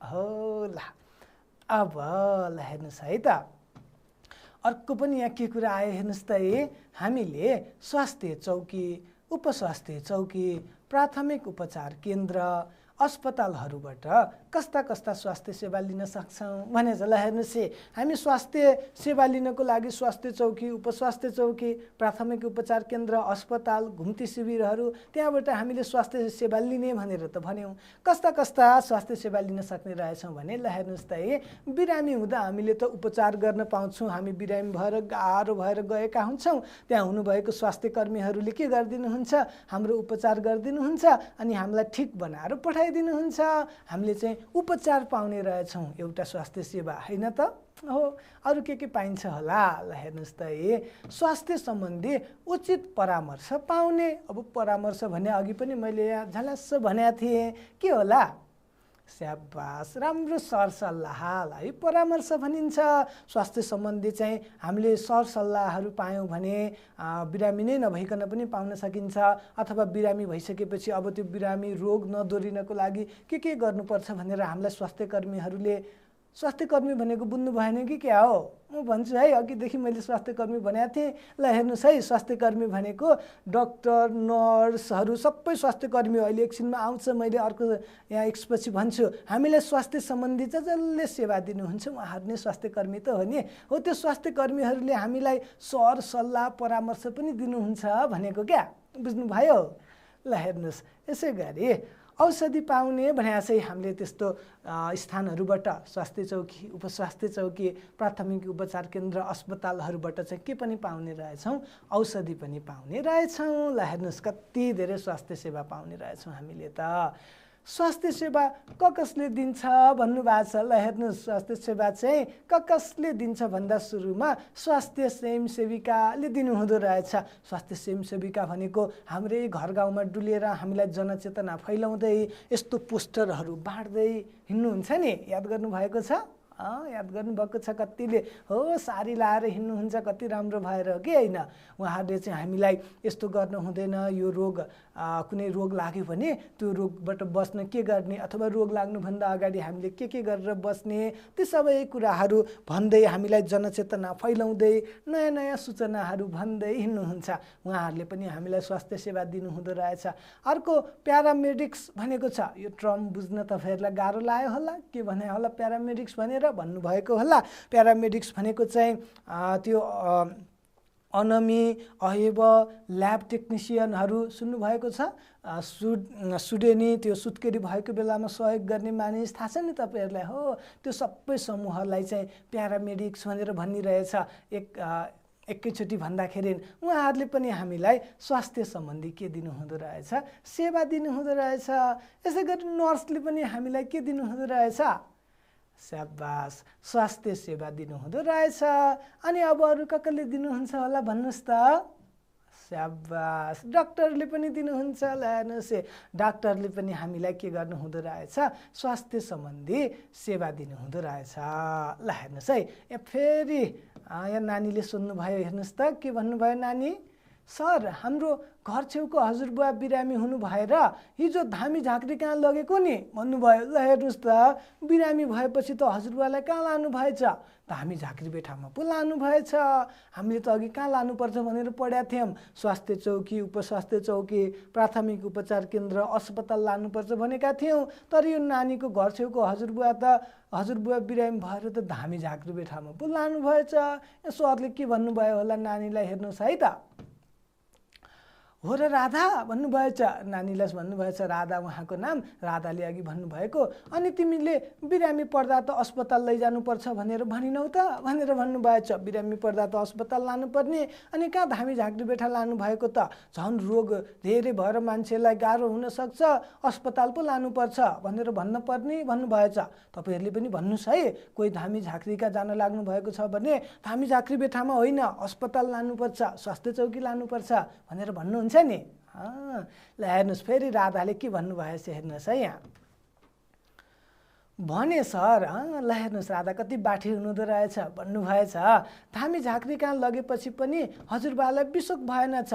A: हो ल, अब ल हेर्नुहोस् है त, अर्को पनि यहाँ के कुरा आयो हेर्नुहोस् त। हामीले स्वास्थ्य चौकी, उपस्वास्थ्य चौकी, प्राथमिक उपचार केन्द्र, अस्पतालहरूबाट कस्ता कस्ता स्वास्थ्य सेवा लिन सक्छौँ भने ल हेर्नुहोस्, हामी स्वास्थ्य सेवा लिनको लागि स्वास्थ्य चौकी, उपस्वास्थ्य चौकी, प्राथमिक उपचार केन्द्र, अस्पताल, घुम्ती शिविरहरू, त्यहाँबाट हामीले स्वास्थ्य सेवा लिने भनेर त भन्यौँ। कस्ता कस्ता स्वास्थ्य सेवा लिन सक्ने रहेछौँ भने ल हेर्नुहोस् त, बिरामी हुँदा हामीले त उपचार गर्न पाउँछौँ। हामी बिरामी भएर गाह्रो भएर गएका हुन्छौँ, त्यहाँ हुनुभएको स्वास्थ्य कर्मीहरूले के गरिदिनुहुन्छ? हाम्रो उपचार गरिदिनुहुन्छ अनि हामीलाई ठिक बनाएर पठाइदिनुहुन्छ। हामीले चाहिँ उपचार पाउने रहेछौँ, एउटा स्वास्थ्य सेवा होइन त? हो, अरू के पाइन्छ होला? ल हेर्नुहोस् त, स्वास्थ्य सम्बन्धी उचित परामर्श पाउने। अब परामर्श भने अघि पनि मैले यहाँ झलस्स भनेको थिएँ, के होला? स्याबास, राम्रो सरसल्लाहलाई परामर्श भनिन्छ। स्वास्थ्य सम्बन्धी चाहिँ हामीले सरसल्लाहहरू पायौँ भने बिरामी नै नभइकन पनि पाउन सकिन्छ। अथवा बिरामी भइसकेपछि अब त्यो बिरामी रोग नदोरिनको लागि के गर्नुपर्छ भनेर हामीलाई स्वास्थ्य कर्मीहरूले, स्वास्थ्य कर्मी भनेको बुझ्नु भएन कि क्या हो? म भन्छु है, अघिदेखि मैले स्वास्थ्य कर्मी भनेको थिएँ। ल हेर्नुहोस् है, स्वास्थ्य कर्मी भनेको डाक्टर, नर्सहरू सबै स्वास्थ्य कर्मी हो। अहिले एकछिनमा आउँछ, मैले अर्को यहाँ एकपछि भन्छु। हामीलाई स्वास्थ्य सम्बन्धी जसले सेवा दिनुहुन्छ उहाँहरू नै स्वास्थ्य कर्मी त हो नि। हो, त्यो स्वास्थ्य कर्मीहरूले हामीलाई सर सल्लाह परामर्श पनि दिनुहुन्छ भनेको क्या, बुझ्नुभयो? ल हेर्नुहोस्, यसै गरी औषधि पाउने भने चाहिँ हामीले त्यस्तो स्थानहरूबाट स्वास्थ्य चौकी, उपस्वास्थ्य चौकी, प्राथमिक उपचार केन्द्र, अस्पतालहरूबाट चाहिँ के पनि पाउने रहेछौँ? औषधि पनि पाउने रहेछौँ। ल हेर्नुहोस्, कति धेरै स्वास्थ्य सेवा पाउने रहेछौँ हामीले त। स्वास्थ्य सेवा कसले दिन्छ भन्नुभएको छ। ल हेर्नुहोस्, स्वास्थ्य सेवा चाहिँ कसले दिन्छ भन्दा सुरुमा स्वास्थ्य स्वयंसेविकाले दिनुहुँदो रहेछ। स्वास्थ्य स्वयंसेविका भनेको हाम्रै घर गाउँमा डुलेर हामीलाई जनचेतना फैलाउँदै यस्तो पोस्टरहरू बाँड्दै हिँड्नुहुन्छ नि, याद गर्नुभएको छ? याद गर्नुभएको छ कतिले? हो, साडी लाएर हिँड्नुहुन्छ, कति राम्रो भएर हो कि होइन? उहाँहरूले चाहिँ हामीलाई यस्तो गर्नु हुँदैन, यो रोग, कुनै रोग लाग्यो भने त्यो रोगबाट बस्न के गर्ने, अथवा रोग लाग्नुभन्दा अगाडि हामीले के गरेर बस्ने, ती सबै कुराहरू भन्दै हामीलाई जनचेतना फैलाउँदै नयाँ नयाँ सूचनाहरू भन्दै हिँड्नुहुन्छ। उहाँहरूले पनि हामीलाई स्वास्थ्य सेवा दिनुहुँदो रहेछ। अर्को प्यारामेडिक्स भनेको छ। यो टर्म बुझ्न तपाईँहरूलाई गाह्रो लाग्यो होला, के भने होला प्यारामेडिक्स भनेर भन्नुभएको होला। प्यारामेडिक्स भनेको चाहिँ त्यो अनमी अहेब ल्याब टेक्निसियनहरू सुन्नुभएको छ। सुडेनी त्यो सुत्केरी भएको बेलामा सहयोग गर्ने मानिस थाहा छ नि तपाईँहरूलाई? हो, त्यो सबै समूहलाई चाहिँ प्यारामेडिक्स भनेर भनिरहेछ। एकैचोटि भन्दाखेरि उहाँहरूले पनि हामीलाई स्वास्थ्य सम्बन्धी के दिनुहुँदो रहेछ? सेवा दिनुहुँदो रहेछ। यसै गरी नर्सले पनि हामीलाई के दिनुहुँदो रहेछ? स्याबास, स्वास्थ्य सेवा दिनुहुँदो रहेछ। अनि अब अरू कसले दिनुहुन्छ होला भन्नुहोस् त? स्याबास, डाक्टरले पनि दिनुहुन्छ होला। हेर्नुहोस्, डाक्टरले पनि हामीलाई के गर्नुहुँदो रहेछ? स्वास्थ्य सम्बन्धी सेवा दिनुहुँदो रहेछ। ल हेर्नुहोस् है, यहाँ फेरि यहाँ नानीले सोध्नुभयो, हेर्नुहोस् त के भन्नुभयो नानी? सर, हाम्रो घर छेउको हजुरबुवा बिरामी हुनु भएर हिजो धामी झाँक्री कहाँ लगेको नि भन्नुभयो। ल हेर्नुहोस् त, बिरामी भएपछि त हजुरबुवालाई कहाँ लानु भएछ? धामी झाँक्री बेठामा पो लानु भएछ। हामीले त अघि कहाँ लानुपर्छ भनेर पढाएको थियौँ। स्वास्थ्य चौकी, उपस्वास्थ्य चौकी, प्राथमिक उपचार केन्द्र, अस्पताल लानुपर्छ भनेका थियौँ। तर यो नानीको घर छेउको हजुरबुवा बिरामी भएर त धामी झाँक्री बेठामा पो लानु भएछ। सरले के भन्नुभयो होला नानीलाई? हेर्नुहोस् है त। हो र राधा भन्नुभएछ, नानीलाई भन्नुभएछ राधा, उहाँको नाम राधाले अघि भन्नुभएको। अनि तिमीले बिरामी पर्दा त अस्पताल लैजानुपर्छ भनेर भनिनौ त भनेर भन्नुभएछ। बिरामी पर्दा त अस्पताल लानुपर्ने, अनि कहाँ धामी झाँक्री बेठा लानुभएको त? झन् रोग धेरै भएर मान्छेलाई गाह्रो हुनसक्छ, अस्पताल पो लानुपर्छ भनेर भन्नुपर्ने भन्नुभएछ। तपाईँहरूले पनि भन्नुहोस् है, कोही धामी झाँक्रीका जान लाग्नु भएको छ भने धामी झाँक्री बेठामा होइन, अस्पताल लानुपर्छ, स्वास्थ्य चौकी लानुपर्छ भनेर भन्नुहुन्छ नि। ल हेर्नुहोस् फेरि राधाले के भन्नुभएछ हेर्नुहोस् है। यहाँ भने सर, ल हेर्नुहोस् राधा कति बाठी हुनुहुँदो रहेछ भन्नुभएछ। धामी झाँक्री कहाँ लगेपछि पनि हजुरबालाई बिसोक भएनछ।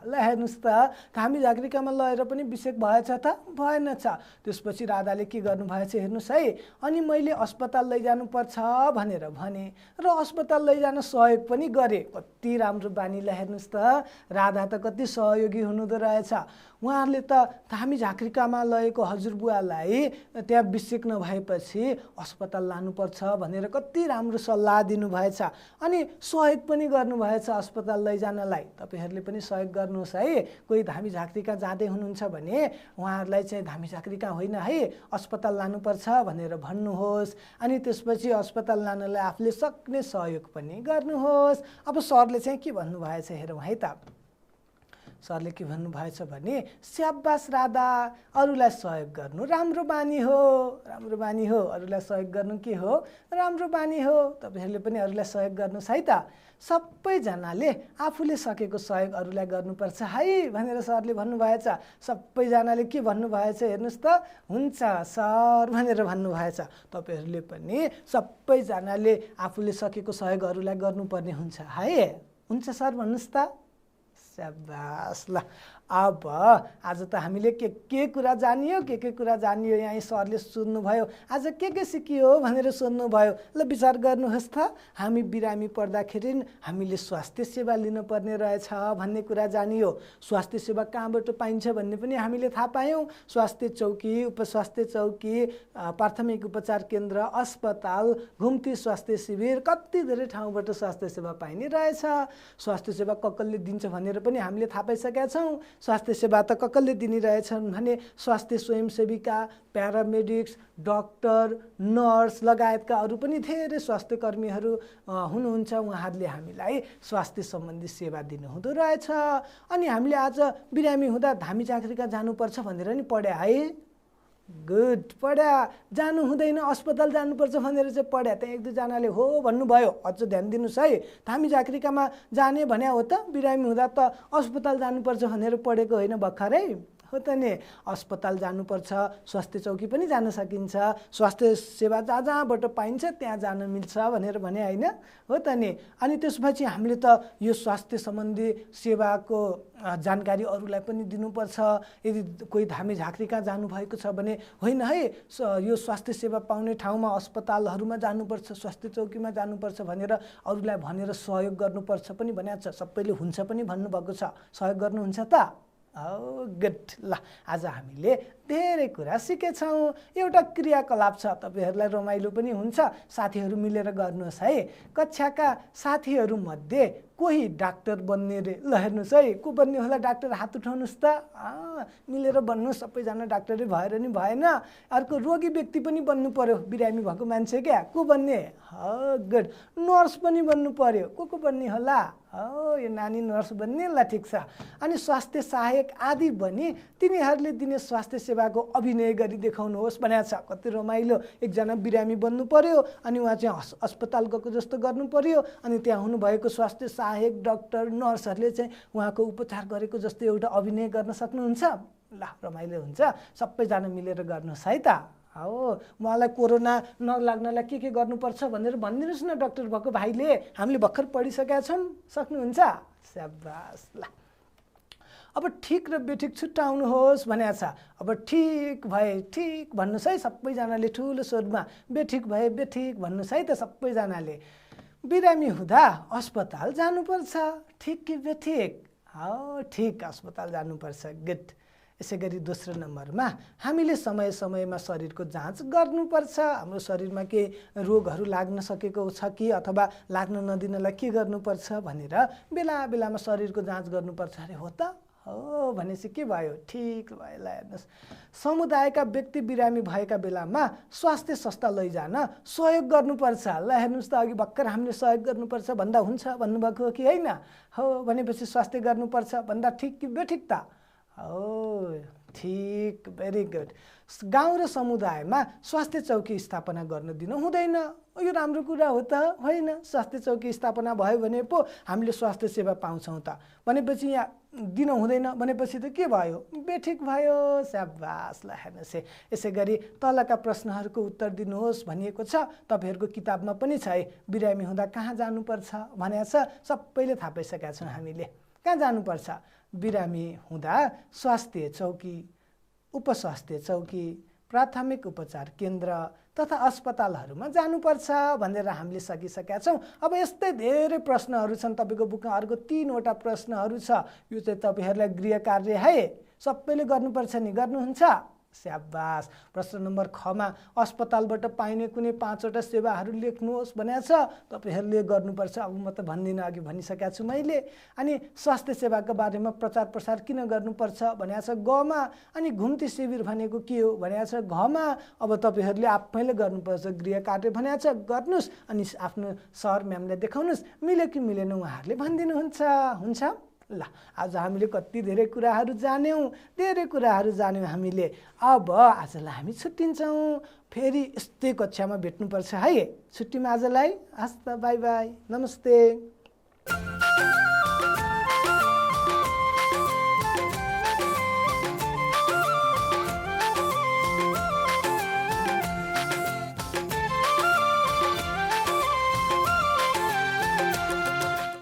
A: ल हेर्नुहोस् त, धामी झाँक्री कहाँमा लगेर पनि बिसेक भएछ त? भएनछ। त्यसपछि राधाले के गर्नुभएछ हेर्नुहोस् है। अनि मैले अस्पताल लैजानुपर्छ भनेर भने र अस्पताल लैजान सहयोग पनि गरे। कति राम्रो बानी। ल हेर्नुहोस् त, राधा त कति सहयोगी हुनुहुँदो रहेछ। उहाँहरूले त धामी झाँक्री कहाँमा लगेको हजुरबुवालाई त्यहाँ बिसेक नभएपछि अस्पताल लानुपर्छ भनेर कति राम्रो सल्लाह दिनुभएछ। अनि सहयोग पनि गर्नुभएछ अस्पताल लैजानलाई। तपाईँहरूले पनि सहयोग गर्नुहोस् है। कोही धामी झाँक्री कहाँ जाँदै हुनुहुन्छ भने उहाँहरूलाई चाहिँ धामी झाँक्री कहाँ होइन है, अस्पताल लानुपर्छ भनेर भन्नुहोस्। अनि त्यसपछि अस्पताल लानलाई आफूले सक्ने सहयोग पनि गर्नुहोस्। अब सरले चाहिँ के भन्नुभएछ हेरौँ है त। सरले के भन्नुभएछ भने, स्याबास राधा, अरूलाई सहयोग गर्नु राम्रो बानी हो। राम्रो बानी हो, अरूलाई सहयोग गर्नु के हो? राम्रो बानी हो। तपाईँहरूले पनि अरूलाई सहयोग गर्नुहोस् है त। सबैजनाले आफूले सकेको सहयोग अरूलाई गर्नुपर्छ है भनेर सरले भन्नुभएछ। सबैजनाले के भन्नुभएछ हेर्नुहोस् त? हुन्छ सर भनेर भन्नुभएछ। तपाईँहरूले पनि सबैजनाले आफूले सकेको सहयोग अरूलाई गर्नुपर्ने हुन्छ है। हुन्छ सर भन्नुहोस् त। स्याबास। ल अब आज त हामीले के कुरा जानियो, के कुरा जानियो। यहाँ सरले सोध्नुभयो आज के सिकियो भनेर सोध्नुभयो। ल विचार गर्नुहोस् त। हामी बिरामी पर्दाखेरि हामीले स्वास्थ्य सेवा लिनुपर्ने रहेछ भन्ने कुरा जानियो। स्वास्थ्य सेवा कहाँबाट पाइन्छ भन्ने पनि हामीले थाहा पायौँ। स्वास्थ्य चौकी, उपस्वास्थ्य चौकी, प्राथमिक उपचार केन्द्र, अस्पताल, घुम्ती स्वास्थ्य शिविर, कति धेरै ठाउँबाट स्वास्थ्य सेवा पाइने रहेछ। स्वास्थ्य सेवा कसले दिन्छ भनेर पनि हामीले थाहा पाइसकेका छौँ। स्वास्थ्य सेवा त कसले दिने रहेछन् भने स्वास्थ्य स्वयंसेविका, प्यारामेडिक्स, डाक्टर, नर्स लगायतका अरू पनि धेरै स्वास्थ्य कर्मीहरू हुनुहुन्छ। उहाँहरूले हामीलाई स्वास्थ्य सम्बन्धी सेवा दिनुहुँदो रहेछ। अनि हामीले आज बिरामी हुँदा धामी झाँक्री कहाँ जानुपर्छ भनेर नि पढ्या है। गुड, पढ्या। जानु हुँदैन, अस्पताल जानुपर्छ भनेर चाहिँ पढ्या। त्यहाँ एक दुईजनाले हो भन्नुभयो। अझ ध्यान दिनुहोस् है। धामी झाँक्री कहाँमा जाने भन्या हो त? बिरामी हुँदा त अस्पताल जानुपर्छ भनेर पढेको होइन भर्खरै? हो त नि। अस्पताल जानुपर्छ, स्वास्थ्य चौकी पनि जान सकिन्छ, स्वास्थ्य सेवा जहाँ जहाँबाट पाइन्छ त्यहाँ जान मिल्छ भनेर भने होइन? हो त नि। अनि त्यसपछि हामीले त यो स्वास्थ्य सम्बन्धी सेवाको जानकारी अरूलाई पनि दिनुपर्छ। यदि कोही धामी झाँक्री कहाँ जानुभएको छ भने होइन है, यो स्वास्थ्य सेवा पाउने ठाउँमा अस्पतालहरूमा जानुपर्छ, स्वास्थ्य चौकीमा जानुपर्छ भनेर अरूलाई भनेर सहयोग गर्नुपर्छ पनि भनेको छ। सबैले हुन्छ पनि भन्नुभएको छ। सहयोग गर्नुहुन्छ त? गुड। ल आज हामीले धेरै कुरा सिकेछौँ। एउटा क्रियाकलाप छ, तपाईँहरूलाई रमाइलो पनि हुन्छ, साथीहरू मिलेर गर्नुहोस् है। कक्षाका साथीहरूमध्ये कोही डाक्टर बन्ने रे, ल हेर्नुहोस् है, को बन्ने होला डाक्टर, हात उठाउनुहोस् त। मिलेर बन्नु, सबैजना डाक्टरै भएर नि भएन, अर्को रोगी व्यक्ति पनि बन्नु पर्यो, बिरामी भएको मान्छे क्या, को बन्ने? गुड। नर्स पनि बन्नु पर्यो, को बन्ने होला? यो नानी नर्स बन्ने, ल ठिक छ। अनि स्वास्थ्य सहायक आदि बनी तिनीहरूले दिने स्वास्थ्य सेवाको अभिनय गरी देखाउनुहोस् भनेको छ। कति रमाइलो। एकजना बिरामी बन्नु पर्यो अनि उहाँ चाहिँ अस्पताल गएको जस्तो गर्नु पर्यो, अनि त्यहाँ हुनुभएको स्वास्थ्य सहायक डाक्टर नर्सहरूले चाहिँ उहाँको उपचार गरेको जस्तो एउटा अभिनय गर्न सक्नुहुन्छ। ल रमाइलो हुन्छ, सबैजना मिलेर गर्नुहोस् है त। हो, मलाई कोरोना नलाग्नलाई के गर्नुपर्छ भनेर भनिदिनुहोस् न डाक्टर भएको भाइले, हामीले भर्खर पढिसकेका छौँ। सक्नुहुन्छ? स्याबास। ल अब ठिक र बेठिक छुट्याउनुहोस् भनेको छ। अब ठिक भए ठिक भन्नुहोस् है सबैजनाले ठुलो स्वरमा, बेठिक भए बेठिक भन्नुहोस् है त सबैजनाले। बिरामी हुँदा अस्पताल जानुपर्छ, ठिक कि बेठिक? हो, ठिक, अस्पताल जानुपर्छ। गुड। यसै गरी दोस्रो नम्बरमा हामीले समय समयमा शरीरको जाँच गर्नुपर्छ। हाम्रो शरीरमा केही रोगहरू लाग्न सकेको छ कि अथवा लाग्न नदिनलाई के गर्नुपर्छ भनेर बेला बेलामा शरीरको जाँच गर्नुपर्छ। अरे हो त? हो भनेपछि के भयो? ठिक भयो। ल हेर्नुहोस्, समुदायका व्यक्ति बिरामी भएका बेलामा स्वास्थ्य संस्था लैजान सहयोग गर्नुपर्छ। ल हेर्नुहोस् त, अघि भर्खर हामीले सहयोग गर्नुपर्छ भन्दा हुन्छ भन्नुभएको हो कि होइन? हो भनेपछि स्वास्थ्य गर्नुपर्छ भन्दा ठिक कि बेठिक त? हो, ठिक, भेरी गुड। गाउँ र समुदायमा स्वास्थ्य चौकी स्थापना गर्न दिनु हुँदैन। यो राम्रो कुरा हो त होइन? स्वास्थ्य चौकी स्थापना भयो भने पो हामीले स्वास्थ्य सेवा पाउँछौँ त, भनेपछि यहाँ दिन हुँदैन भनेपछि त के भयो? बेठिक भयो। स्याबास। ल हेर्नुहोस् है, यसै गरी तलका प्रश्नहरूको उत्तर दिनुहोस् भनिएको छ। तपाईँहरूको किताबमा पनि छ है, बिरामी हुँदा कहाँ जानुपर्छ भनेको छ। सबैले थाहा पाइसकेका छौँ हामीले। कहाँ जानुपर्छ? बिरामी हुँदा स्वास्थ्य चौकी, उपस्वास्थ्य चौकी, प्राथमिक उपचार केन्द्र तथा अस्पतालहरूमा जानुपर्छ भनेर हामीले सकिसकेका छौँ। अब यस्तै धेरै प्रश्नहरू छन् तपाईँको बुकमा, अर्को 3वटा प्रश्नहरू छ। यो चाहिँ तपाईँहरूलाई गृह कार्य है, सबैले गर्नुपर्छ नि, गर्नुहुन्छ? स्याबास। प्रश्न नम्बर खमा अस्पतालबाट पाइने कुनै 5वटा सेवाहरू लेख्नुहोस् भनेको छ। तपाईँहरूले गर्नुपर्छ। अब म त भन्दिनँ, अघि भनिसकेको छु मैले। अनि स्वास्थ्य सेवाको बारेमा प्रचार प्रसार किन गर्नुपर्छ भनेको छ गमा। अनि घुम्ती शिविर भनेको के हो भनेको छ घमा। अब तपाईँहरूले आफैले गर्नुपर्छ। गृह कार्य भनेको छ, गर्नुहोस् अनि आफ्नो सर म्यामलाई देखाउनुहोस्। मिल्यो कि मिलेन उहाँहरूले भनिदिनुहुन्छ। हुन्छ? ल आज हामीले कति धेरै कुराहरू जान्यौँ, हामीले। अब आजलाई हामी छुट्टिन्छौँ, फेरि यस्तै कक्षामा भेट्नुपर्छ है। छुट्टीमा आजलाई हस् त, बाई बाई, नमस्ते।